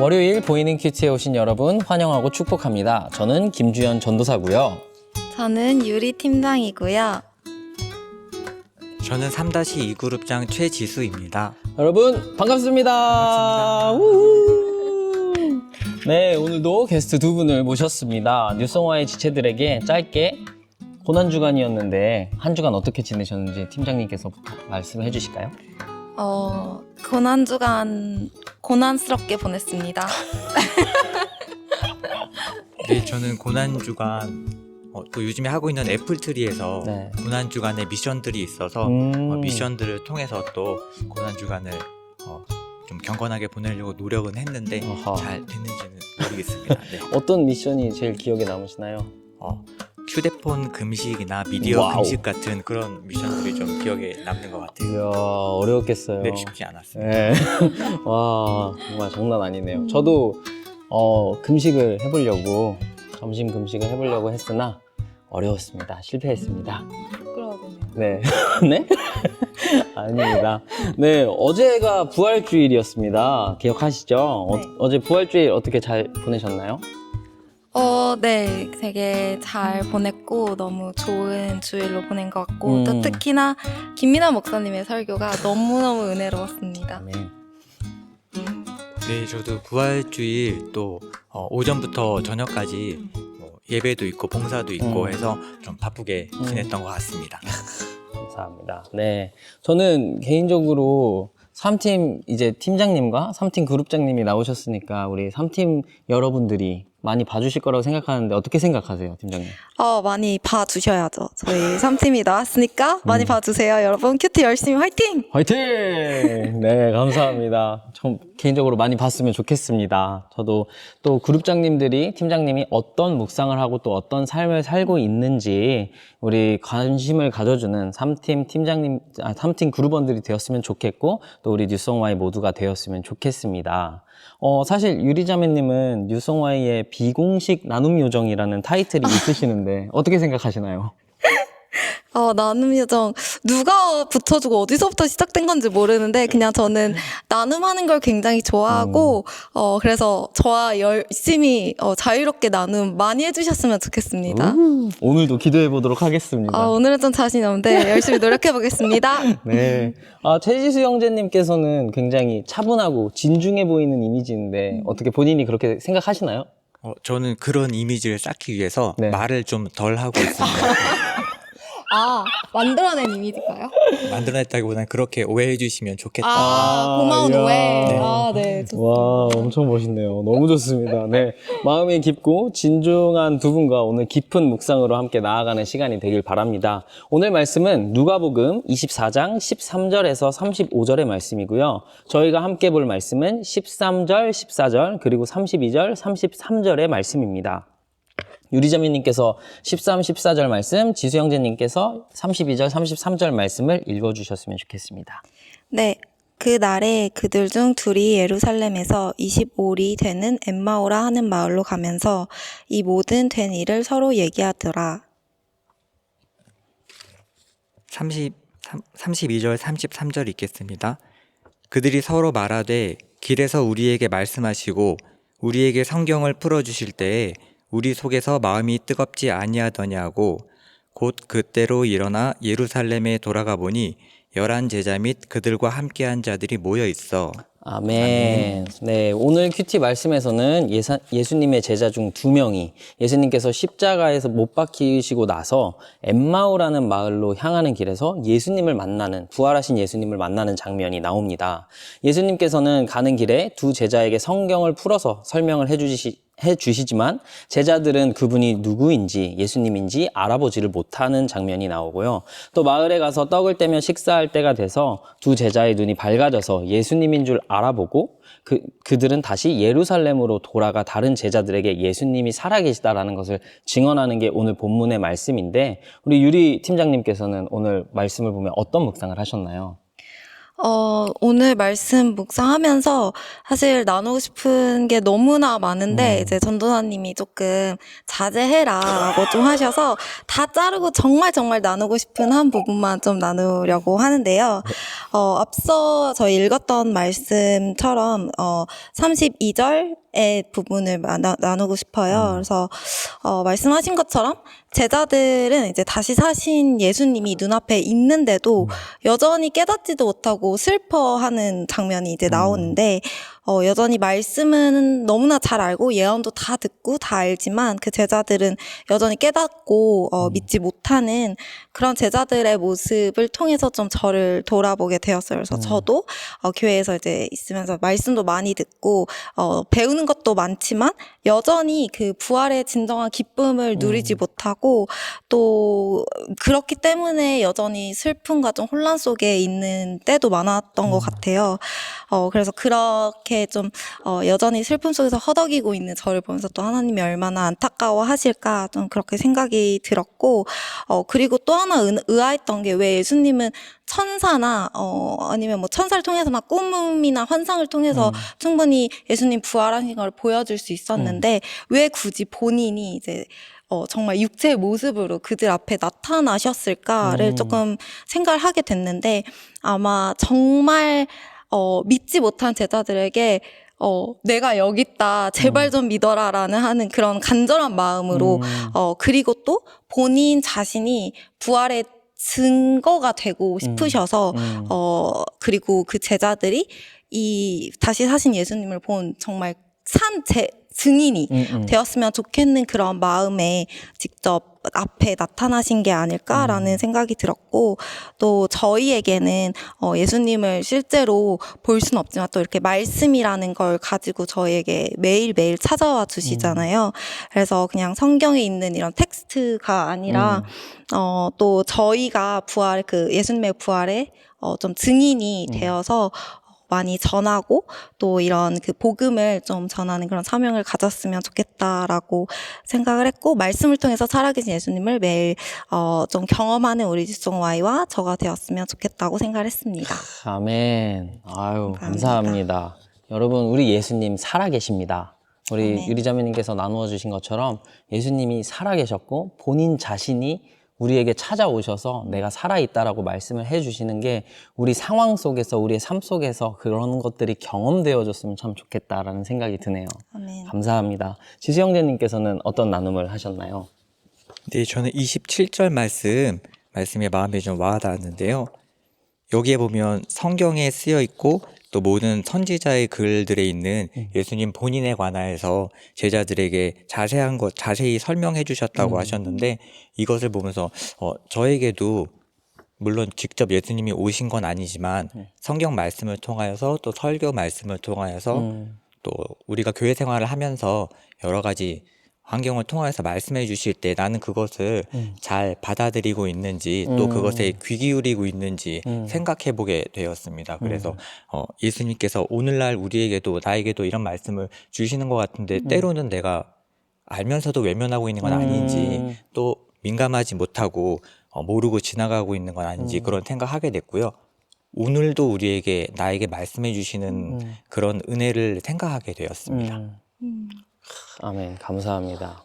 월요일 보이는 큐티에 오신 여러분 환영하고 축복합니다. 저는 김주현 전도사고요. 저는 유리 팀장이고요. 저는 3-2 그룹장 최지수입니다. 여러분 반갑습니다. 우후. 네, 오늘도 게스트 두 분을 모셨습니다. 뉴송화의 지체들에게 짧게 고난주간이었는데 한 주간 어떻게 지내셨는지 팀장님께서부터 말씀해 주실까요? 고난주간 고난스럽게 보냈습니다. 네, 저는 고난주간 또 요즘에 하고 있는 애플트리에서 네. 고난주간의 미션들이 있어서 미션들을 통해서 또 고난주간을 좀 경건하게 보내려고 노력은 했는데 어허. 잘 됐는지는 모르겠습니다. 네. 어떤 미션이 제일 기억에 남으시나요? 휴대폰 금식이나 미디어 와우. 금식 같은 그런 미션들이 좀 기억에 남는 것 같아요. 이야, 어려웠겠어요. 네, 쉽지 않았습니다. 네. 와, 정말 장난 아니네요. 저도 금식을 해보려고 점심 금식을 해보려고 했으나 어려웠습니다. 실패했습니다. 부끄러워요. 네. 네? 아닙니다. 네, 어제가 부활주일이었습니다. 기억하시죠? 네. 어제 부활주일 어떻게 잘 보내셨나요? 네, 되게 잘 보냈고 너무 좋은 주일로 보낸 것 같고 또 특히나 김민아 목사님의 설교가 너무너무 은혜로웠습니다. 네. 네, 저도 부활주일 또 오전부터 저녁까지 예배도 있고 봉사도 있고 해서 좀 바쁘게 지냈던 것 같습니다. 감사합니다. 네. 저는 개인적으로 3팀 이제 팀장님과 3팀 그룹장님이 나오셨으니까 우리 3팀 여러분들이 많이 봐주실 거라고 생각하는데 어떻게 생각하세요, 팀장님? 많이 봐주셔야죠. 저희 3팀이 나왔으니까 많이 봐주세요. 여러분 큐티 열심히 화이팅! 화이팅! 네, 감사합니다. 좀 개인적으로 많이 봤으면 좋겠습니다. 저도 또 그룹장님들이, 팀장님이 어떤 묵상을 하고 또 어떤 삶을 살고 있는지 우리 관심을 가져주는 3팀 팀장님, 3팀 그룹원들이 되었으면 좋겠고 또 우리 뉴송와이 모두가 되었으면 좋겠습니다. 사실 유리자매님은 뉴송와이의 비공식 나눔 요정이라는 타이틀이 있으시는데 어떻게 생각하시나요? 나눔 요정 누가 붙여주고 어디서부터 시작된 건지 모르는데 그냥 저는 나눔하는 걸 굉장히 좋아하고 그래서 저와 열심히 자유롭게 나눔 많이 해주셨으면 좋겠습니다. 오늘도 기도해 보도록 하겠습니다. 오늘은 좀 자신이 없는데 열심히 노력해 보겠습니다. 네. 최지수 형제님께서는 굉장히 차분하고 진중해 보이는 이미지인데 어떻게 본인이 그렇게 생각하시나요? 저는 그런 이미지를 쌓기 위해서 네. 말을 좀 덜 하고 있습니다. 만들어낸 이미지인가요? 만들어냈다기보다는 그렇게 오해해 주시면 좋겠다. 고마운 이야. 오해. 네. 네. 와, 엄청 멋있네요. 너무 좋습니다. 네. 마음이 깊고 진중한 두 분과 오늘 깊은 묵상으로 함께 나아가는 시간이 되길 바랍니다. 오늘 말씀은 누가복음 24장 13절에서 35절의 말씀이고요. 저희가 함께 볼 말씀은 13절, 14절, 그리고 32절, 33절의 말씀입니다. 유리자매님께서 13, 14절 말씀, 지수 형제님께서 32절, 33절 말씀을 읽어주셨으면 좋겠습니다. 네. 그 날에 그들 중 둘이 예루살렘에서 25리 되는 엠마오라 하는 마을로 가면서 이 모든 된 일을 서로 얘기하더라. 32절, 33절 읽겠습니다. 그들이 서로 말하되 길에서 우리에게 말씀하시고 우리에게 성경을 풀어주실 때에 우리 속에서 마음이 뜨겁지 아니하더냐고 곧 그때로 일어나 예루살렘에 돌아가 보니 11 제자 및 그들과 함께한 자들이 모여 있어. 아멘. 네, 오늘 큐티 말씀에서는 예수님의 제자 중 2명이 예수님께서 십자가에서 못 박히시고 나서 엠마오라는 마을로 향하는 길에서 예수님을 만나는, 부활하신 예수님을 만나는 장면이 나옵니다. 예수님께서는 가는 길에 두 제자에게 성경을 풀어서 설명을 해주시지만 제자들은 그분이 누구인지 예수님인지 알아보지를 못하는 장면이 나오고요. 또 마을에 가서 떡을 떼며 식사할 때가 돼서 두 제자의 눈이 밝아져서 예수님인 줄 알아보고 그들은 다시 예루살렘으로 돌아가 다른 제자들에게 예수님이 살아계시다라는 것을 증언하는 게 오늘 본문의 말씀인데 우리 유리 팀장님께서는 오늘 말씀을 보면 어떤 묵상을 하셨나요? 오늘 말씀 묵상하면서 사실 나누고 싶은 게 너무나 많은데 이제 전도사님이 조금 자제해라라고 좀 하셔서 다 자르고 정말 나누고 싶은 한 부분만 좀 나누려고 하는데요. 앞서 저희 읽었던 말씀처럼 32절의 부분을 나누고 싶어요. 그래서 말씀하신 것처럼 제자들은 이제 다시 사신 예수님이 눈앞에 있는데도 여전히 깨닫지도 못하고 슬퍼하는 장면이 이제 나오는데 여전히 말씀은 너무나 잘 알고 예언도 다 듣고 다 알지만 그 제자들은 여전히 깨닫고 믿지 못하는 그런 제자들의 모습을 통해서 좀 저를 돌아보게 되었어요. 그래서 저도 교회에서 이제 있으면서 말씀도 많이 듣고 배우는 것도 많지만 여전히 그 부활의 진정한 기쁨을 누리지 못하고 또 그렇기 때문에 여전히 슬픔과 좀 혼란 속에 있는 때도 많았던 것 같아요. 그래서 그렇게 좀 여전히 슬픔 속에서 허덕이고 있는 저를 보면서 또 하나님이 얼마나 안타까워하실까 좀 그렇게 생각이 들었고 그리고 또 하나 의아했던 게 왜 예수님은 천사나 아니면 뭐 천사를 통해서나 꿈이나 환상을 통해서 충분히 예수님 부활하신 걸 보여줄 수 있었는데 왜 굳이 본인이 이제 정말 육체의 모습으로 그들 앞에 나타나셨을까를 조금 생각을 하게 됐는데 아마 정말 믿지 못한 제자들에게 내가 여기 있다 제발 좀 믿어라라는 하는 그런 간절한 마음으로 그리고 또 본인 자신이 부활의 증거가 되고 싶으셔서 그리고 그 제자들이 이 다시 사신 예수님을 본 정말 증인이 되었으면 좋겠는 그런 마음에 직접 앞에 나타나신 게 아닐까라는 생각이 들었고 또 저희에게는 예수님을 실제로 볼 수는 없지만 또 이렇게 말씀이라는 걸 가지고 저희에게 매일매일 찾아와 주시잖아요. 그래서 그냥 성경에 있는 이런 텍스트가 아니라 또 저희가 예수님의 부활에 좀 증인이 되어서 많이 전하고 또 이런 그 복음을 좀 전하는 그런 사명을 가졌으면 좋겠다라고 생각을 했고 말씀을 통해서 살아계신 예수님을 매일 좀 경험하는 우리 지송와이와 저가 되었으면 좋겠다고 생각을 했습니다. 아멘. 아유, 감사합니다. 여러분, 우리 예수님 살아계십니다. 우리 아멘. 유리자매님께서 나누어 주신 것처럼 예수님이 살아계셨고 본인 자신이 우리에게 찾아오셔서 내가 살아있다라고 말씀을 해주시는 게 우리 상황 속에서 우리의 삶 속에서 그런 것들이 경험되어졌으면 참 좋겠다라는 생각이 드네요. 아멘. 감사합니다. 지수 형제님께서는 어떤 나눔을 하셨나요? 네, 저는 27절 말씀에 마음에 좀 와닿았는데요. 여기에 보면 성경에 쓰여 있고 또 모든 선지자의 글들에 있는 예수님 본인에 관하여서 제자들에게 자세히 설명해 주셨다고 하셨는데 이것을 보면서 저에게도 물론 직접 예수님이 오신 건 아니지만 성경 말씀을 통하여서 또 설교 말씀을 통하여서 또 우리가 교회 생활을 하면서 여러 가지 환경을 통해서 말씀해 주실 때 나는 그것을 잘 받아들이고 있는지 또 그것에 귀 기울이고 있는지 생각해 보게 되었습니다. 그래서 예수님께서 오늘날 우리에게도 나에게도 이런 말씀을 주시는 것 같은데 때로는 내가 알면서도 외면하고 있는 건 아닌지 또 민감하지 못하고 모르고 지나가고 있는 건 아닌지 그런 생각하게 됐고요. 오늘도 나에게 말씀해 주시는 그런 은혜를 생각하게 되었습니다. 아멘. 감사합니다.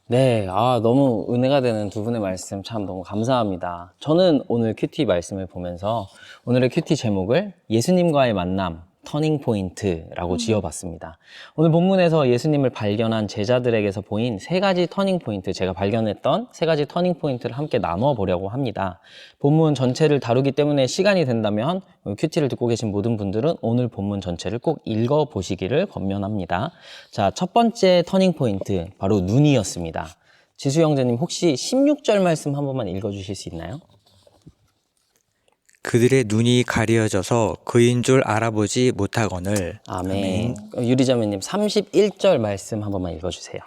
네, 너무 은혜가 되는 두 분의 말씀 참 너무 감사합니다. 저는 오늘 큐티 말씀을 보면서 오늘의 큐티 제목을 예수님과의 만남, 터닝 포인트라고 지어봤습니다. 오늘 본문에서 예수님을 발견한 제자들에게서 보인 세 가지 터닝 포인트, 제가 발견했던 세 가지 터닝 포인트를 함께 나누어 보려고 합니다. 본문 전체를 다루기 때문에 시간이 된다면 큐티를 듣고 계신 모든 분들은 오늘 본문 전체를 꼭 읽어보시기를 권면합니다. 자, 첫 번째 터닝 포인트, 바로 눈이었습니다. 지수 형제님 혹시 16절 말씀 한 번만 읽어주실 수 있나요? 그들의 눈이 가려져서 그인 줄 알아보지 못하거늘. 아멘. 유리자매님 31절 말씀 한 번만 읽어주세요.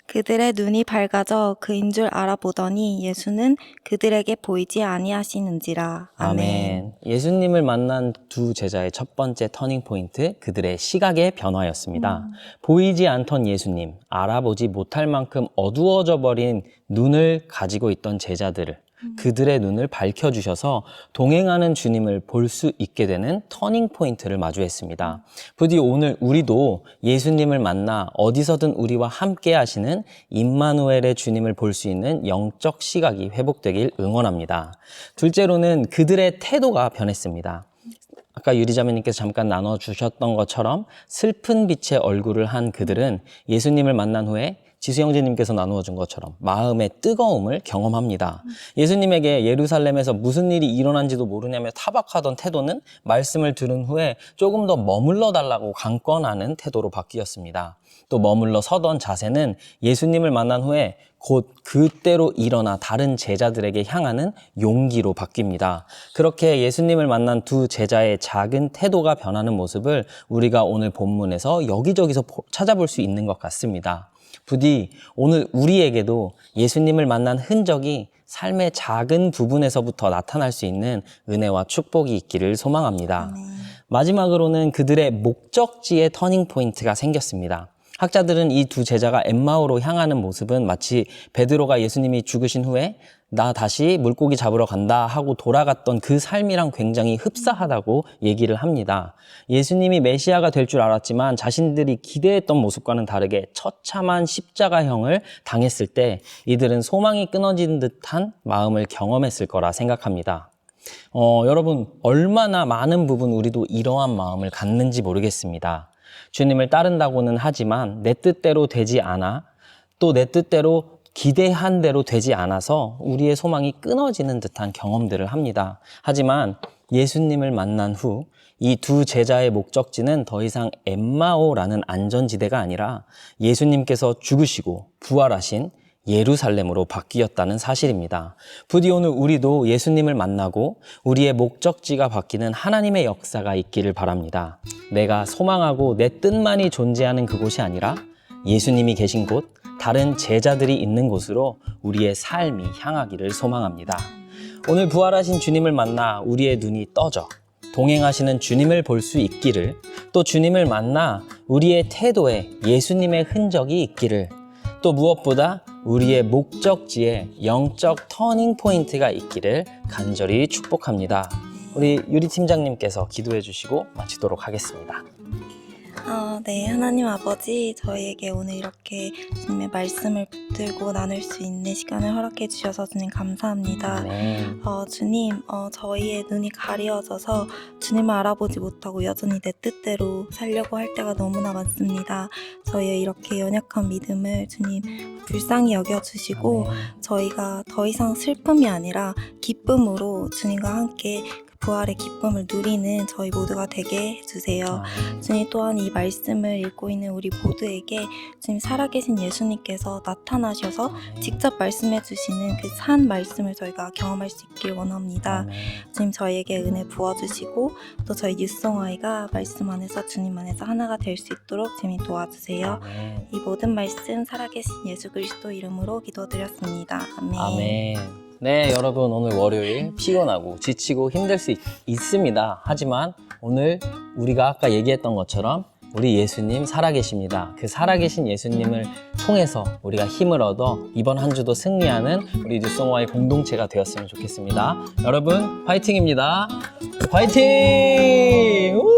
그들의 눈이 밝아져 그인 줄 알아보더니 예수는 그들에게 보이지 아니하시는지라. 아멘. 예수님을 만난 두 제자의 첫 번째 터닝 포인트, 그들의 시각의 변화였습니다. 보이지 않던 예수님, 알아보지 못할 만큼 어두워져 버린 눈을 가지고 있던 제자들을 그들의 눈을 밝혀주셔서 동행하는 주님을 볼 수 있게 되는 터닝 포인트를 마주했습니다. 부디 오늘 우리도 예수님을 만나 어디서든 우리와 함께 하시는 임마누엘의 주님을 볼 수 있는 영적 시각이 회복되길 응원합니다. 둘째로는 그들의 태도가 변했습니다. 아까 유리자매님께서 잠깐 나눠주셨던 것처럼 슬픈 빛의 얼굴을 한 그들은 예수님을 만난 후에 지수 형제님께서 나누어준 것처럼 마음의 뜨거움을 경험합니다. 예수님에게 예루살렘에서 무슨 일이 일어난지도 모르냐며 타박하던 태도는 말씀을 들은 후에 조금 더 머물러 달라고 강권하는 태도로 바뀌었습니다. 또 머물러 서던 자세는 예수님을 만난 후에 곧 그때로 일어나 다른 제자들에게 향하는 용기로 바뀝니다. 그렇게 예수님을 만난 두 제자의 작은 태도가 변하는 모습을 우리가 오늘 본문에서 여기저기서 찾아볼 수 있는 것 같습니다. 부디 오늘 우리에게도 예수님을 만난 흔적이 삶의 작은 부분에서부터 나타날 수 있는 은혜와 축복이 있기를 소망합니다. 마지막으로는 그들의 목적지의 터닝 포인트가 생겼습니다. 학자들은 이 두 제자가 엠마오로 향하는 모습은 마치 베드로가 예수님이 죽으신 후에 나 다시 물고기 잡으러 간다 하고 돌아갔던 그 삶이랑 굉장히 흡사하다고 얘기를 합니다. 예수님이 메시아가 될 줄 알았지만 자신들이 기대했던 모습과는 다르게 처참한 십자가형을 당했을 때 이들은 소망이 끊어진 듯한 마음을 경험했을 거라 생각합니다. 여러분, 얼마나 많은 부분 우리도 이러한 마음을 갖는지 모르겠습니다. 주님을 따른다고는 하지만 내 뜻대로 되지 않아, 또 내 뜻대로 기대한 대로 되지 않아서 우리의 소망이 끊어지는 듯한 경험들을 합니다. 하지만 예수님을 만난 후 이 두 제자의 목적지는 더 이상 엠마오라는 안전지대가 아니라 예수님께서 죽으시고 부활하신 예루살렘으로 바뀌었다는 사실입니다. 부디 오늘 우리도 예수님을 만나고 우리의 목적지가 바뀌는 하나님의 역사가 있기를 바랍니다. 내가 소망하고 내 뜻만이 존재하는 그곳이 아니라 예수님이 계신 곳, 다른 제자들이 있는 곳으로 우리의 삶이 향하기를 소망합니다. 오늘 부활하신 주님을 만나 우리의 눈이 떠져 동행하시는 주님을 볼 수 있기를, 또 주님을 만나 우리의 태도에 예수님의 흔적이 있기를, 또 무엇보다 우리의 목적지에 영적 터닝 포인트가 있기를 간절히 축복합니다. 우리 유리 팀장님께서 기도해 주시고 마치도록 하겠습니다. 네, 하나님 아버지, 저희에게 오늘 이렇게 주님의 말씀을 붙들고 나눌 수 있는 시간을 허락해 주셔서 주님 감사합니다. 주님, 저희의 눈이 가리워져서 주님을 알아보지 못하고 여전히 내 뜻대로 살려고 할 때가 너무나 많습니다. 저희의 이렇게 연약한 믿음을 주님 불쌍히 여겨주시고 저희가 더 이상 슬픔이 아니라 기쁨으로 주님과 함께 부활의 기쁨을 누리는 저희 모두가 되게 해주세요. 주님, 또한 이 말씀을 읽고 있는 우리 모두에게 주님 살아계신 예수님께서 나타나셔서 직접 말씀해 주시는 그 산 말씀을 저희가 경험할 수 있길 원합니다. 주님, 저희에게 은혜 부어주시고 또 저희 뉴송아이가 말씀 안에서 주님 안에서 하나가 될 수 있도록 주님 도와주세요. 이 모든 말씀 살아계신 예수 그리스도 이름으로 기도드렸습니다. 아멘. 아멘. 네, 여러분, 오늘 월요일 피곤하고 지치고 힘들 수 있습니다. 하지만 오늘 우리가 아까 얘기했던 것처럼 우리 예수님 살아계십니다. 그 살아계신 예수님을 통해서 우리가 힘을 얻어 이번 한 주도 승리하는 우리 뉴송아이 공동체가 되었으면 좋겠습니다. 여러분, 화이팅입니다. 화이팅!